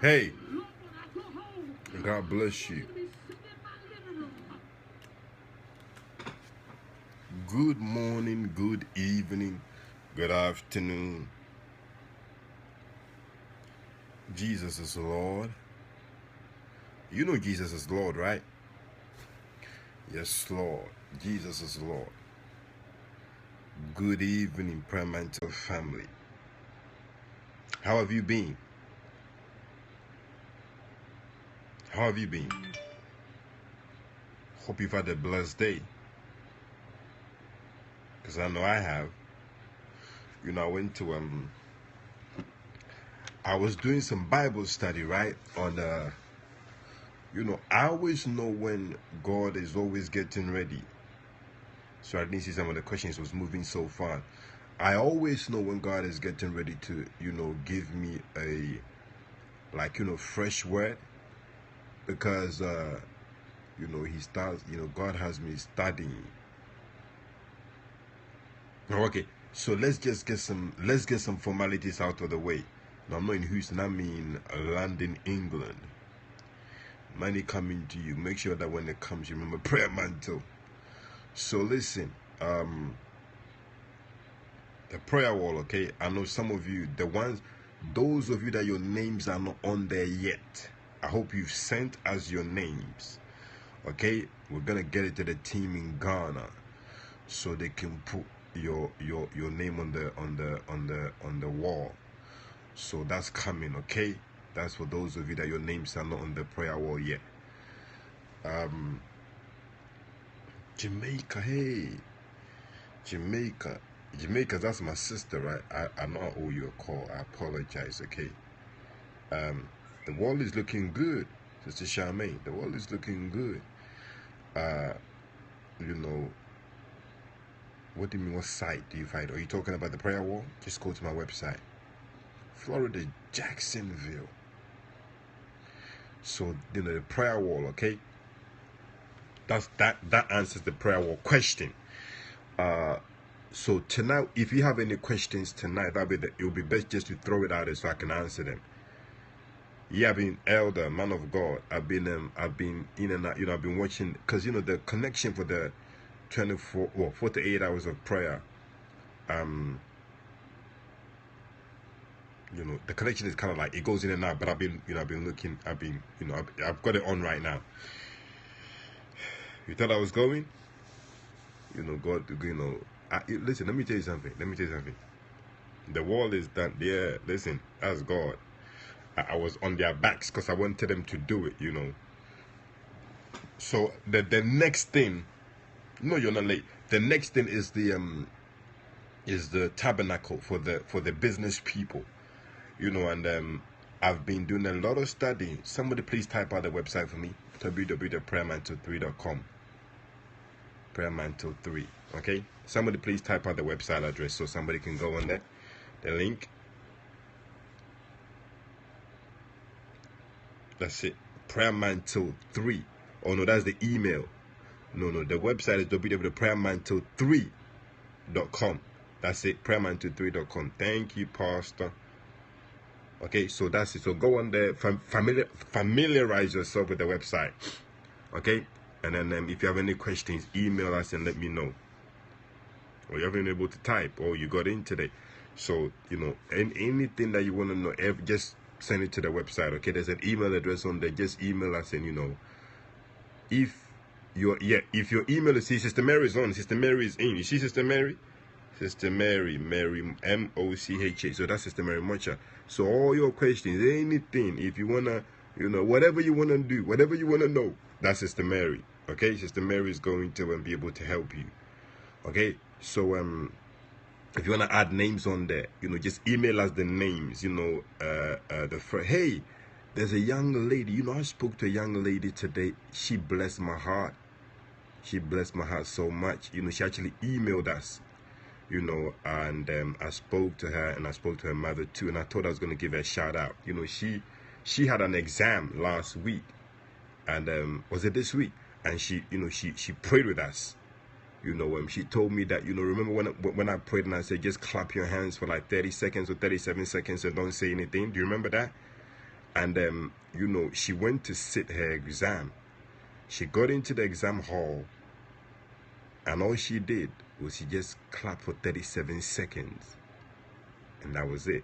Hey, God bless you. Good morning, good evening, good afternoon. Jesus is Lord. You know Jesus is Lord, right? Yes, Lord. Jesus is Lord. Good evening, Prayermantle family. How have you been? How have you been? Hope you've had a blessed day. Because I know I have. You know, I went to I was doing some Bible study, right? On I always know when God is always getting ready. So I didn't see some of the questions was moving so far. I always know when God is getting ready to, give me a fresh word, because he starts, God has me studying. Okay, so let's get some formalities out of the way. Now, I'm not in Houston, I'm in London, England. Money coming to you. Make sure that when it comes, you remember Prayer Mantle. So listen, the prayer wall, okay? I know some of you, those of you that your names are not on there yet, I hope you've sent us your names, okay? We're gonna get it to the team in Ghana, so they can put your name on the wall. So that's coming, okay? That's for those of you that your names are not on the prayer wall yet. Jamaica, hey, Jamaica, that's my sister, right? I know I owe you a call. I apologize, okay? The wall is looking good, Sister Charmaine. The wall is looking good. What do you mean? What site do you find? Are you talking about the prayer wall? Just go to my website. Florida, Jacksonville. So, the prayer wall, okay? That answers the prayer wall question. So tonight, if you have any questions tonight, it will be best just to throw it out there so I can answer them. Yeah, I've been elder, man of God. I've been in and out. I've been watching, because the connection for the 48 hours of prayer. The connection is kind of like it goes in and out. But I've been looking. I've got it on right now. You thought I was going? God, listen, let me tell you something. The wall is done. Yeah, listen, that's God. I was on their backs because I wanted them to do it, So the next thing, no, you're not late. The next thing is the tabernacle for the business people, and I've been doing a lot of study. Somebody please type out the website for me, www.prayermantle3.com. Prayermantle3, okay? Somebody please type out the website address so somebody can go on there. The link. That's it. Prayermantle3. Oh no, that's the email. No, the website is www.prayermantle3.com. That's it. Prayermantle3.com. Thank you, Pastor. Okay, so that's it. So go on there, familiarize yourself with the website. Okay, and then if you have any questions, email us and let me know. Or you haven't been able to type, or you got in today. So anything that you want to know, just send it to the website. Okay, there's an email address on there. Just email us, and if your email is, see, Sister Mary is on. Sister Mary is in. You see Sister Mary? Sister Mary Mocha. So that's Sister Mary Mocha. So all your questions, anything, if you wanna, whatever you wanna do, whatever you wanna know, that's Sister Mary. Okay, Sister Mary is going to be able to help you. Okay, so if you wanna add names on there, just email us the names. Hey, there's a young lady. I spoke to a young lady today. She blessed my heart. She blessed my heart so much. She actually emailed us. And I spoke to her, and I spoke to her mother too, and I thought I was going to give her a shout out. She had an exam last week, and was it this week? And she prayed with us. She told me that, remember when I prayed and I said, just clap your hands for like 30 seconds or 37 seconds and don't say anything? Do you remember that? And you know, she went to sit her exam. She got into the exam hall, and all she did was she just clapped for 37 seconds, and that was it.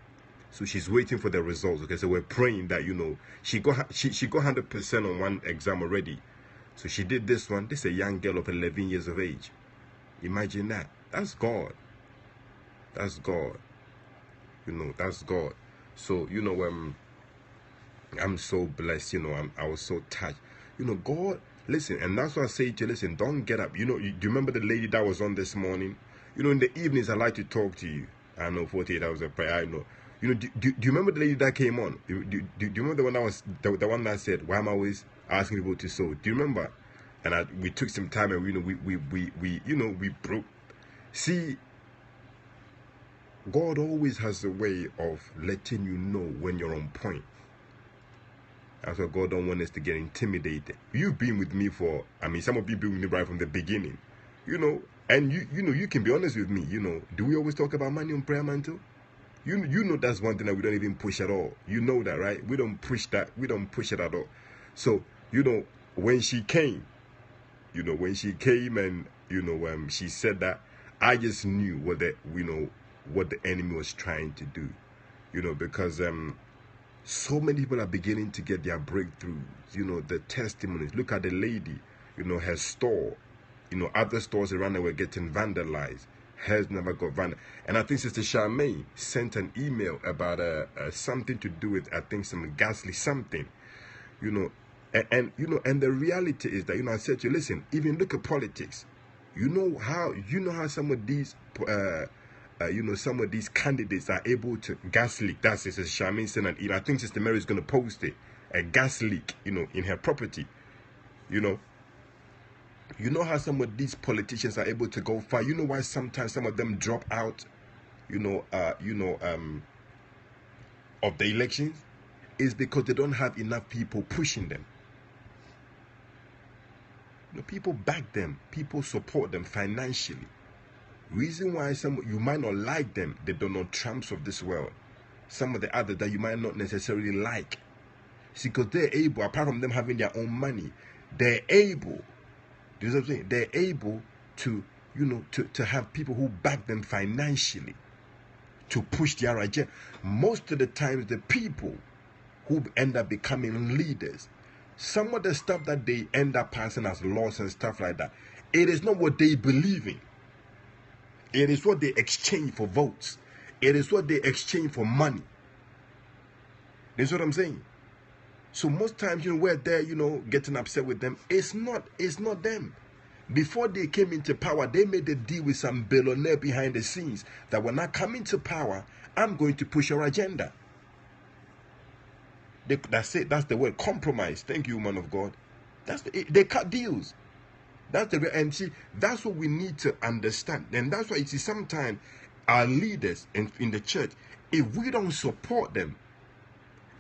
So she's waiting for the results. Okay, so we're praying that, you know, she got 100% on one exam already. So she did this one. This is a young girl of 11 years of age. Imagine that. That's God. That's God. You know, that's God. So, you know, I'm so blessed. You know, I was so touched. You know, God, listen, and that's why I say to you, listen, don't get up. You know, do you remember the lady that was on this morning? You know, in the evenings, I like to talk to you. I know 48 hours of prayer. I know. You know, do you remember the lady that came on? Do you remember the one that was the one that said, "Why am I always asking people to sow?" Do you remember? And we took some time, and we broke. See, God always has a way of letting you know when you're on point. That's why God don't want us to get intimidated. You've been with me for, I mean, some of you been with me right from the beginning, you know, and you know, you can be honest with me. You know, do we always talk about money on Prayer Mantle? You know that's one thing that we don't even push at all. You know that, right? We don't push that. We don't push it at all. So, you know, when she came, and, you know, she said that, I just knew what the enemy was trying to do, you know, because so many people are beginning to get their breakthroughs, you know, the testimonies. Look at the lady, you know, her store, you know, other stores around there were getting vandalized. Hers never got vandalized. And I think Sister Charmaine sent an email about something to do with, I think, some ghastly something, you know. And you know, and the reality is that, you know, I said to you, listen, even look at politics. You know how some of these you know, some of these candidates are able to gas leak. That's Sister Charmaine sent an email. I think Sister Mary is going to post it. A gas leak, you know, in her property. You know how some of these politicians are able to go far. You know why sometimes some of them drop out, of the elections? Is because they don't have enough people pushing them. You know, people back them, people support them financially. Reason why you might not like them, they don't know Trumps of this world. Some of the others that you might not necessarily like. See, because they're able, apart from them having their own money, they're able, do you know what I'm saying? They're able to, you know, to have people who back them financially to push their agenda. Most of the times, the people who end up becoming leaders, some of the stuff that they end up passing as laws and stuff like that, it is not what they believe in. It is what they exchange for votes. It is what they exchange for money. That's what I'm saying. So most times, you know, we're there, you know, getting upset with them. It's not them. Before they came into power, they made a deal with some billionaire behind the scenes that when I come into power, I'm going to push your agenda. That's it. That's the word, compromise. Thank you, man of God. They cut deals. And see, that's what we need to understand. And that's why you see sometimes our leaders in the church, if we don't support them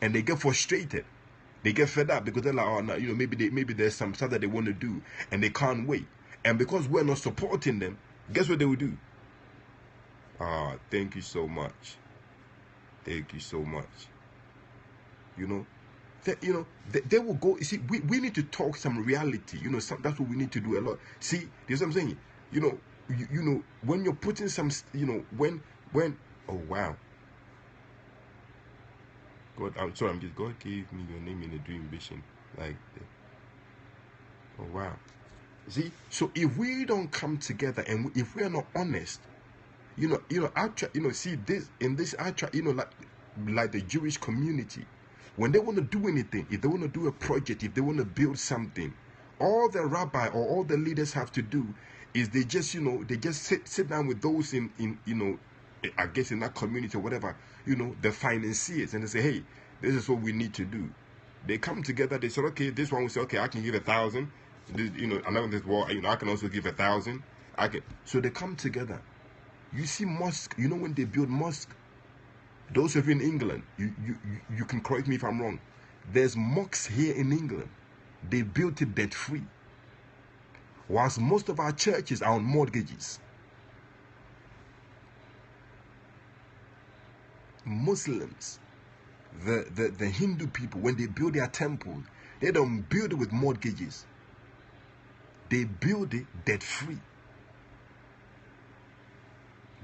and they get frustrated, they get fed up because they're like, oh no, you know, maybe there's some stuff that they want to do and they can't wait. And because we're not supporting them, guess what they will do? Thank you so much. Thank you so much. You know, they will go. You see, we need to talk some reality. You know, that's what we need to do a lot. See, this is what I'm saying. You know, when you're putting some, you know, when, oh wow. God, I'm sorry. God gave me your name in a dream vision, like, oh wow. See, so if we don't come together and if we are not honest, see this in this, like the Jewish community. When they want to do anything, if they want to do a project, if they want to build something, all the rabbi or all the leaders have to do is they just sit down with those in I guess in that community or whatever, you know, the financiers, and they say, hey, this is what we need to do. They come together, they say, okay, this one will say, okay, I can give 1,000. You know, another this wall, you know, I can also give 1,000. So they come together. You see mosque, you know, when they build mosque, those of you in England, you can correct me if I'm wrong. There's mosques here in England. They built it debt-free. Whilst most of our churches are on mortgages. Muslims, the Hindu people, when they build their temples, they don't build it with mortgages. They build it debt free.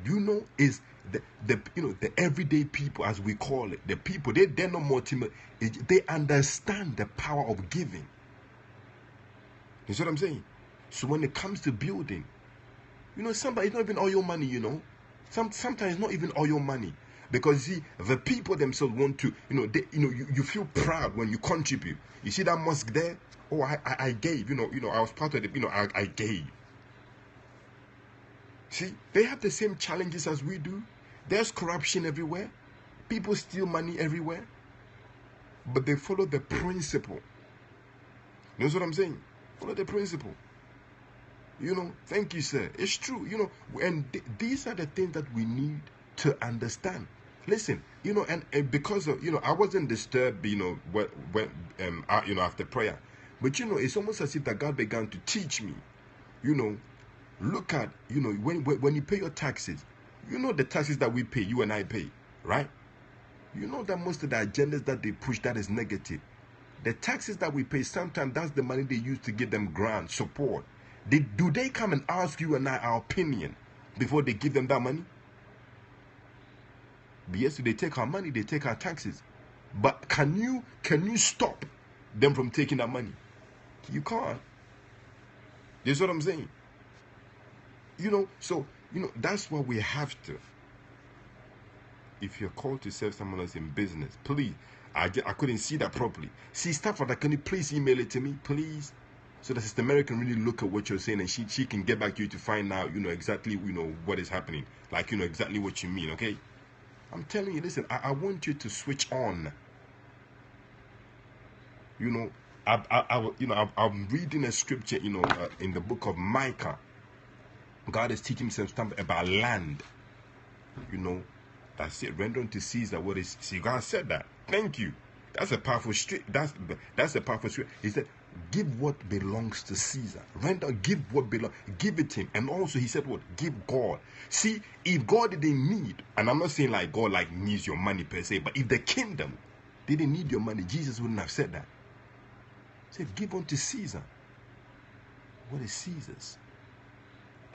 You know, is the the everyday people, as we call it, the people, they're not more timid. They understand the power of giving. You see what I'm saying? So when it comes to building, you know, somebody, it's not even all your money, you know. Sometimes it's not even all your money. Because see, the people themselves want to, you know, you feel proud when you contribute. You see that mosque there? Oh, I gave, you know, I was part of it, you know, I gave. See, they have the same challenges as we do. There's corruption everywhere. People steal money everywhere. But they follow the principle. You know what I'm saying? Follow the principle. You know, thank you, sir. It's true, you know, and these are the things that we need to understand. Listen, you know, and because of, you know, I wasn't disturbed, you know, when you know, after prayer. But, you know, it's almost as if that God began to teach me, you know, look at, you know, when you pay your taxes, you know, the taxes that we pay, you and I pay, right? You know that most of the agendas that they push, that is negative. The taxes that we pay, sometimes that's the money they use to give them grant, support. Do they come and ask you and I our opinion before they give them that money? Yes, they take our money, they take our taxes. But can you stop them from taking that money? You can't. You see what I'm saying? You know, so, you know, that's why we have to. If you're called to serve someone else in business, please, I couldn't see that properly. See, Stafford, can you please email it to me, please? So that Sister Mary can really look at what you're saying, and she can get back to you to find out, you know, exactly, you know, what is happening. Like, you know, exactly what you mean, okay? I'm telling you, listen, I want you to switch on. You know, I'm reading a scripture, you know, in the book of Micah. God is teaching something about land. You know, that's it. Render unto Caesar what is. See, God said that. Thank you. That's a powerful script. That's a powerful script. He said, give what belongs to Caesar. Render, give what belongs. Give it to him. And also he said what? Give God. See, if God didn't need, and I'm not saying like God like needs your money per se, but if the kingdom didn't need your money, Jesus wouldn't have said that. He said, give unto Caesar what is Caesar's,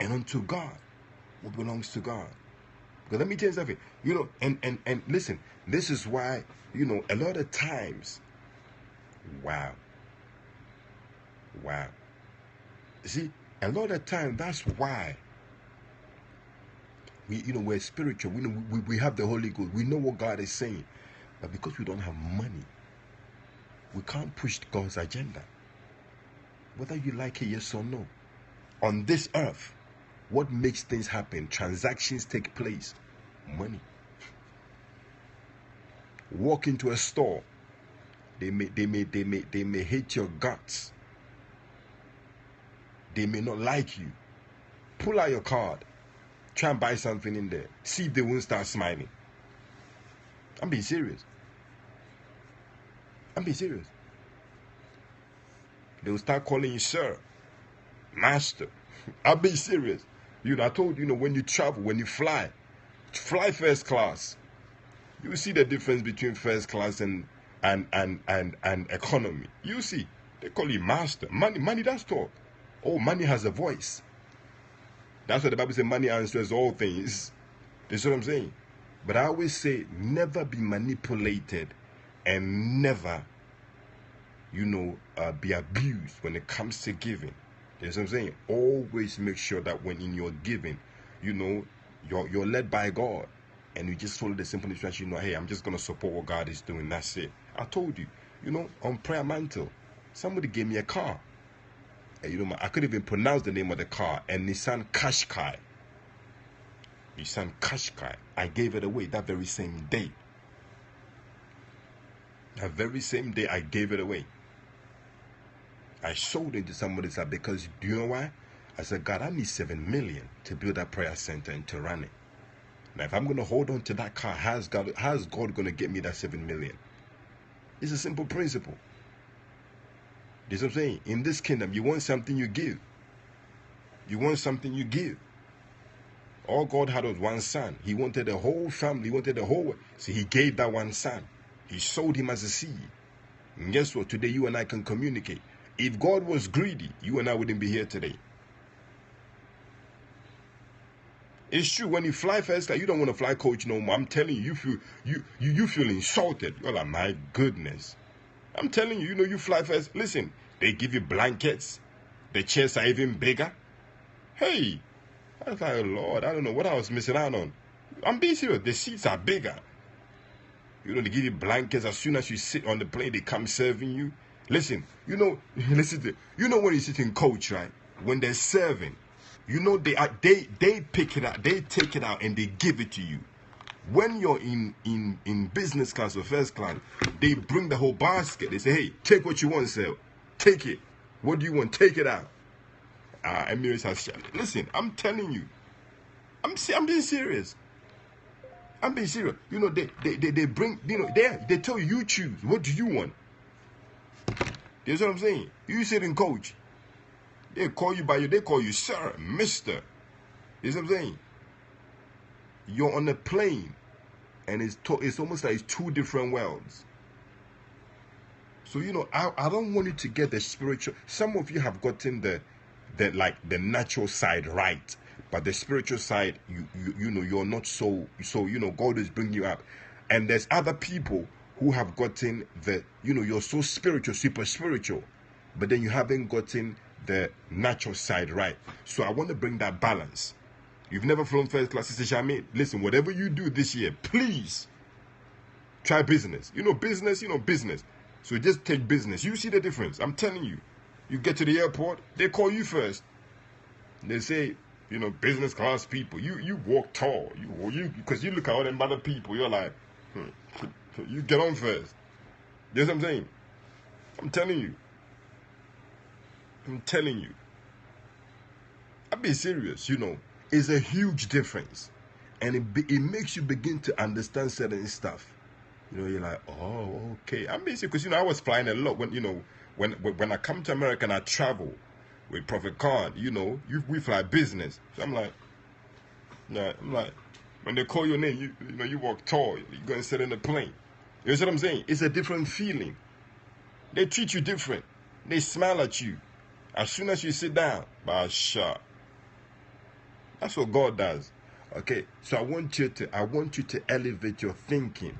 and unto God what belongs to God. Because let me tell you something, you know, and listen, this is why, you know, a lot of times, wow. See, a lot of times, that's why we, you know, we're spiritual. We know we have the Holy Ghost. We know what God is saying, but because we don't have money, we can't push God's agenda. Whether you like it, yes or no. On this earth, what makes things happen? Transactions take place. Money. Walk into a store. They may hate your guts. They may not like you. Pull out your card. Try and buy something in there. See if they won't start smiling. I'm being serious. They will start calling you sir, master. I'll be serious. You know, I told you, you know, when you travel, when you fly first class, you see the difference between first class and economy. You see, they call you master. Money does talk. Oh, money has a voice. That's what the Bible says, money answers all things. That's what I'm saying. But I always say, never be manipulated and never, you know, be abused when it comes to giving. That's what I'm saying. Always make sure that when in your giving, you know, you're led by God, and you just follow the simple instruction. You know, hey, I'm just gonna support what God is doing. That's it. I told you, you know, on Prayermantle, somebody gave me a car. And, you know, I couldn't even pronounce the name of the car. And Nissan Qashqai. I gave it away that very same day. That very same day, I gave it away. I sold it to somebody's house because, do you know why? I said, God, I need 7 million to build that prayer center and to run it. Now, if I'm going to hold on to that car, how's God going to get me that 7 million? It's a simple principle. You know what I'm saying? In this kingdom, you want something, you give. You want something, you give. All God had was one son. He wanted the whole family. He wanted the whole. So he gave that one son. He sold him as a seed. And guess what? Today you and I can communicate. If God was greedy, you and I wouldn't be here today. It's true, when you fly first class, you don't want to fly coach no more. I'm telling you, you feel insulted. You're like, my goodness. I'm telling you, you know, you fly first. Listen, they give you blankets. The chairs are even bigger. Hey, I was like, oh Lord, I don't know what I was missing out on. I'm being serious. The seats are bigger. You know, they give you blankets. As soon as you sit on the plane, they come serving you. Listen, you know, you know when you sit in coach, right? When they're serving, you know, they pick it out, they take it out and they give it to you. When you're in business class or first class, they bring the whole basket. They say, hey, take what you want, sir. Take it. What do you want? Take it out. Emirates has shared. Listen, I'm telling you. I'm being serious. I'm being serious. You know, they bring, you know, they tell you choose. What do you want? That's what I'm saying. You sit in coach. They call you they call you sir, mister. You know what I'm saying? You're on a plane, and it's almost like it's two different worlds. So, you know, I don't want you to get the spiritual. Some of you have gotten the natural side right, but the spiritual side, you know, you're not so, you know, God is bringing you up. And there's other people who have gotten the, you know, you're so spiritual, super spiritual, but then you haven't gotten the natural side right. So I want to bring that balance. You've never flown first class, Sister Charmaine. Listen, whatever you do this year, please try business. You know, business, business. So just take business. You see the difference. I'm telling you. You get to the airport, they call you first. They say, you know, business class people. You walk tall. You because you look at all them other people. You're like, you get on first. You know what I'm saying? I'm telling you. I'm telling you. I'm being serious. You know, it's a huge difference, and it makes you begin to understand certain stuff. You know, you're like, oh, okay. I'm being serious because, you know, I was flying a lot when, you know, when I come to America and I travel with Prophet Khan, you know, we fly business. So I'm like, when they call your name, you know, you walk tall, you go and sit in the plane. You know what I'm saying? It's a different feeling. They treat you different. They smile at you. As soon as you sit down, basha. That's what God does. Okay, so I want you to elevate your thinking.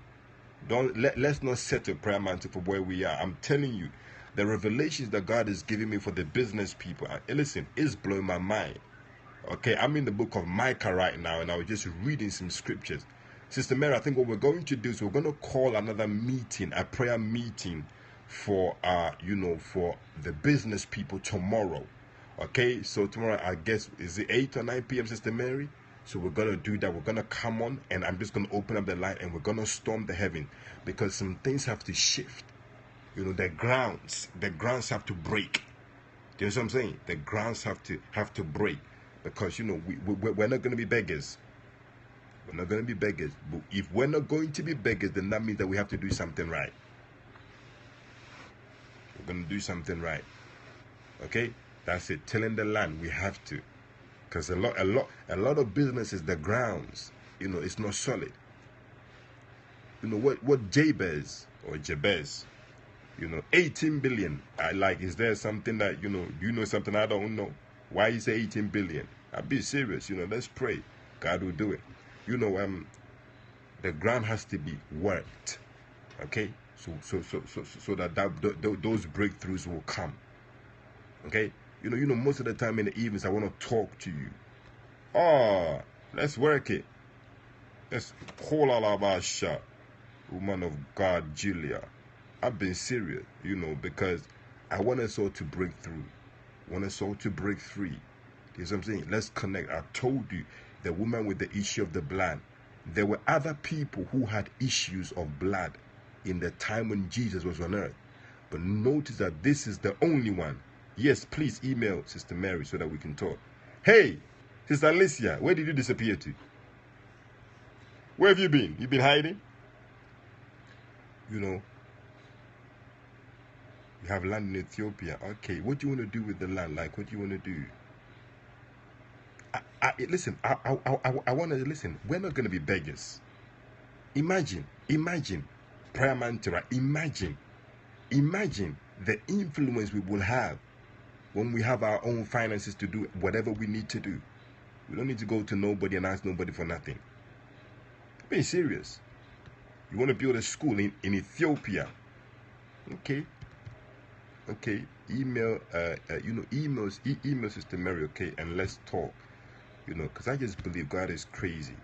Let's not settle prayer mantle for where we are. I'm telling you, the revelations that God is giving me for the business people, listen, it's blowing my mind. Okay, I'm in the book of Micah right now, and I was just reading some scriptures. Sister Mary, I think what we're going to do is we're going to call another meeting, a prayer meeting for you know, for the business people tomorrow. Okay, so tomorrow, I guess, is it 8 or 9 p.m., Sister Mary? So we're going to do that. We're going to come on, and I'm just going to open up the light, and we're going to storm the heaven, because some things have to shift. You know, the grounds have to break. Do you know what I'm saying? The grounds have to break, because, you know, we're not going to be beggars. We're not going to be beggars. But if we're not going to be beggars, then that means that we have to do something right. We're going to do something right. Okay? That's it. Tilling the land, we have to. Because a lot of businesses, the grounds, you know, it's not solid. You know, what Jabez, you know, 18 billion. Is there something that, you know something I don't know? Why is it 18 billion? I'll be serious, you know, let's pray. God will do it. You know, the ground has to be worked. Okay? So that those breakthroughs will come. Okay? You know, most of the time in the evenings, I want to talk to you. Oh, let's work it. Let's call all about shot. Woman of God, Julia. I've been serious, you know, because I want us all to break through. I want us all to break free. You know what I'm saying? Let's connect. I told you, the woman with the issue of the blood. There were other people who had issues of blood in the time when Jesus was on earth. But notice that this is the only one. Yes, please email Sister Mary so that we can talk. Hey, Sister Alicia, where did you disappear to? Where have you been? You been hiding? You know, you have land in Ethiopia. Okay, what do you want to do with the land? Like, what do you want to do? Listen, I want to listen. We're not going to be beggars. Imagine Prayermantle, right? Imagine the influence we will have when we have our own finances to do whatever we need to do. We don't need to go to nobody and ask nobody for nothing. I'm being serious. You want to build a school in Ethiopia? Okay. Email, email Sister Mary, okay, and let's talk. Because I just believe God is crazy.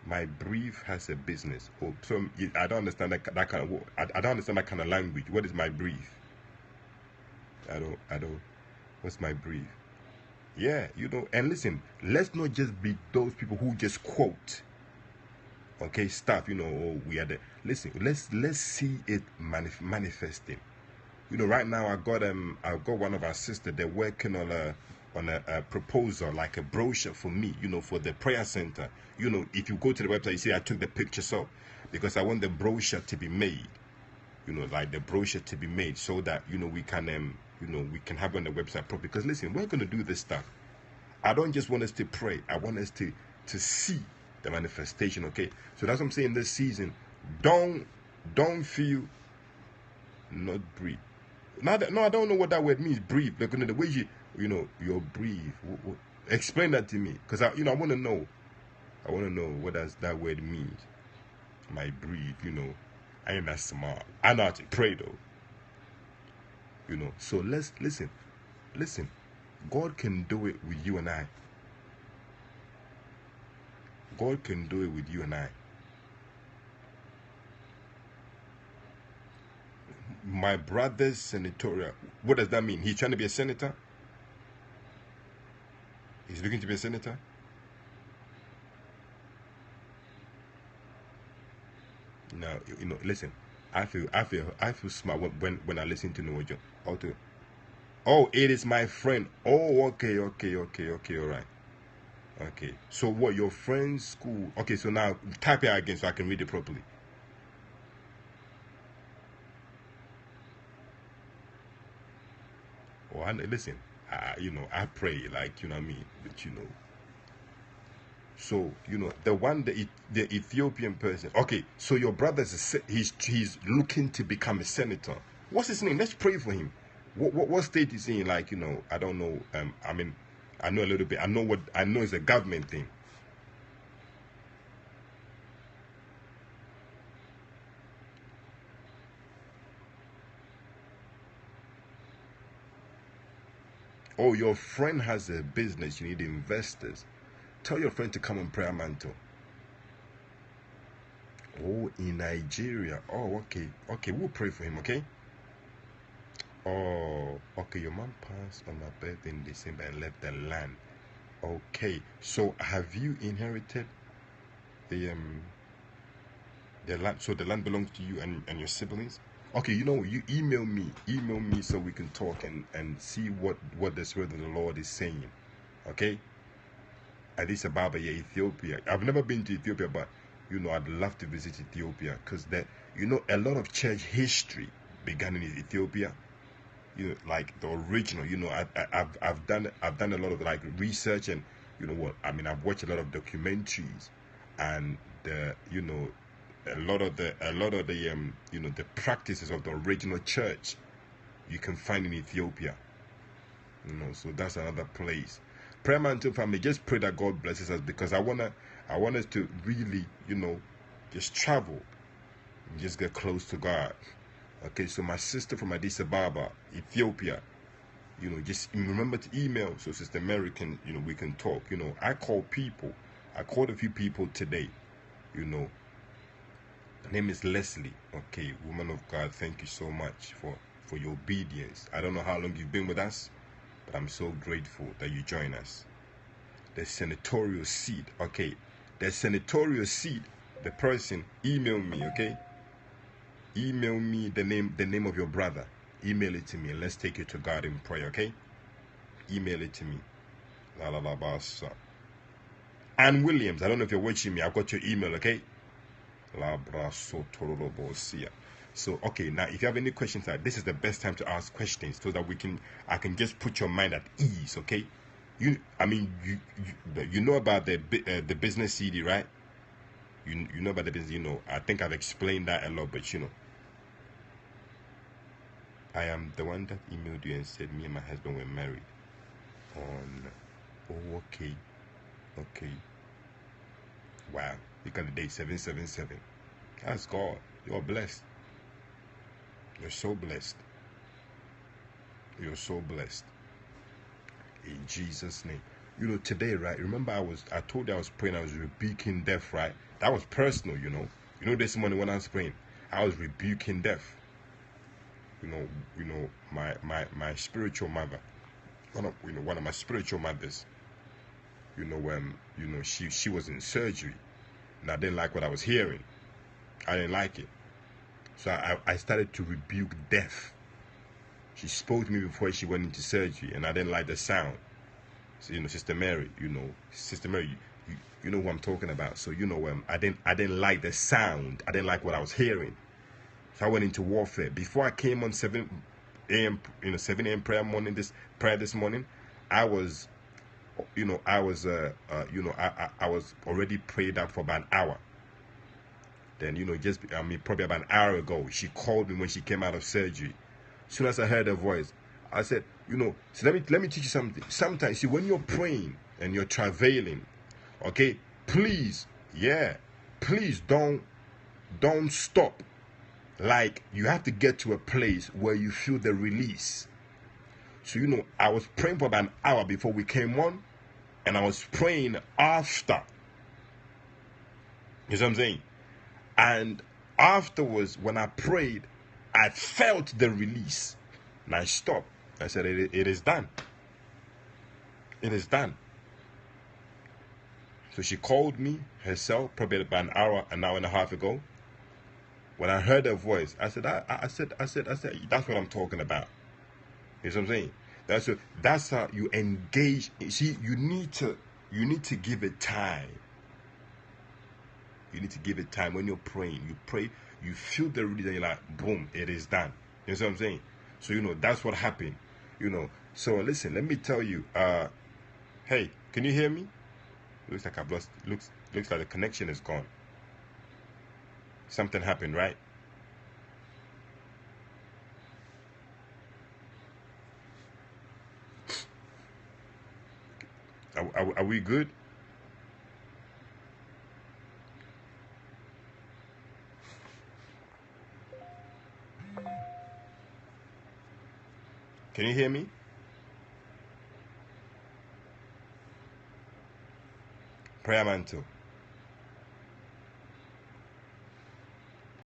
My brief has a business. Oh, so I don't understand that kind of. I don't understand that kind of language. What is my brief? I don't. What's my brief? Yeah, and listen, let's not just be those people who just quote, okay, stuff, oh, we are the, listen, let's see it manifesting. Right now I've got one of our sisters, they're working on a proposal, like a brochure for me, for the prayer center. If you go to the website, you see I took the pictures up because I want the brochure to be made, like the brochure to be made so that, we can, we can have it on the website properly. Because listen, we're going to do this stuff. I don't just want us to pray. I want us to see the manifestation, okay? So that's what I'm saying this season. Don't feel not breathe. No, I don't know what that word means, breathe. Like, the way you're breathe. Explain that to me. Because, I want to know. I want to know what does that word mean. My breathe, I ain't that smart. I know how to pray, though. So let's listen. God can do it with you and I. God can do it with you and I. My brother's senatorial. What does that mean? He's trying to be a senator? He's looking to be a senator? No, listen. I feel smart when I listen to Nojo. Oh, it is my friend. Oh, okay, all right. Okay. So what, your friend's school? Okay, so now type it again so I can read it properly. Oh, listen, I pray, like, what I mean, but so, the one, the Ethiopian person. Okay, so your brother's, he's looking to become a senator. What's his name? Let's pray for him. What state is he in? Like, I don't know. I mean, I know a little bit. I know it's a government thing. Oh, your friend has a business. You need investors. Tell your friend to come on Prayermantle. Oh, in Nigeria. Oh, okay. We'll pray for him, okay? Oh, okay. Your mom passed on my birthday in December and left the land. Okay. So have you inherited the land? So the land belongs to you and your siblings? Okay, you email me so we can talk and see what the Spirit of the Lord is saying. Okay? Addis Ababa, yeah, Ethiopia. I've never been to Ethiopia, but I'd love to visit Ethiopia because a lot of church history began in Ethiopia. Like the original. I've done a lot of like research and I've watched a lot of documentaries and a lot of the the practices of the original church you can find in Ethiopia. So that's another place. Prayermantle family, just pray that God blesses us because I want us to really, just travel and just get close to God. Okay, so my sister from Addis Ababa, Ethiopia, just remember to email so Sister Mary can, we can talk. I called a few people today, Her name is Leslie. Okay, woman of God, thank you so much for your obedience. I don't know how long you've been with us, but I'm so grateful that you join us. The senatorial seed. Okay, the senatorial seed. The person, email me. Okay, email me the name of your brother. Email it to me and let's take it to God in prayer. Okay, email it to me. La la la basa. Ann Williams, I don't know if you're watching me. I've got your email. Okay. So okay, now if you have any questions, this is the best time to ask questions so that I can just put your mind at ease. Okay, you know about the business CD, right? You know about the business, you know. I think I've explained that a lot, but you know. I am the one that emailed you and said me and my husband were married on. Oh, okay. Okay. Wow. Look at the date 777. That's God. You're blessed. You're so blessed. You're so blessed. In Jesus' name. You know, today, right? Remember I told you I was praying, I was rebuking death, right? That was personal, you know. You know, this morning when I was praying, I was rebuking death. You know, my spiritual mother, one of my spiritual mothers, you know, she was in surgery, and I didn't like what I was hearing. I didn't like it. So I started to rebuke death. She spoke to me before she went into surgery, and I didn't like the sound. So, you know, Sister Mary, you know who I'm talking about. So, you know, I didn't like the sound. I didn't like what I was hearing. So I went into warfare. Before I came on 7 a.m. 7 a.m. prayer this morning, I was I was already prayed up for about an hour. Then, you know, probably about an hour ago, she called me when she came out of surgery. As soon as I heard her voice, I said, you know, so let me teach you something. Sometimes, see, when you're praying and you're travailing, okay, please don't stop. Like, you have to get to a place where you feel the release. So, you know, I was praying for about an hour before we came on, and I was praying after. You know what I'm saying? And afterwards, when I prayed, I felt the release. And I stopped. I said, it is done. It is done. So she called me herself, probably about an hour and a half ago. When I heard her voice, I said, I said, that's what I'm talking about. You know what I'm saying? That's how you engage. You see, you need to give it time. You need to give it time. When you're praying, you pray, you feel the release, and you're like, boom, it is done. You know what I'm saying? So, you know, that's what happened. You know, so listen, let me tell you, hey, can you hear me? Looks like I've lost, looks like the connection is gone. Something happened, right? Are we good? Can you hear me? Prayer Mantle.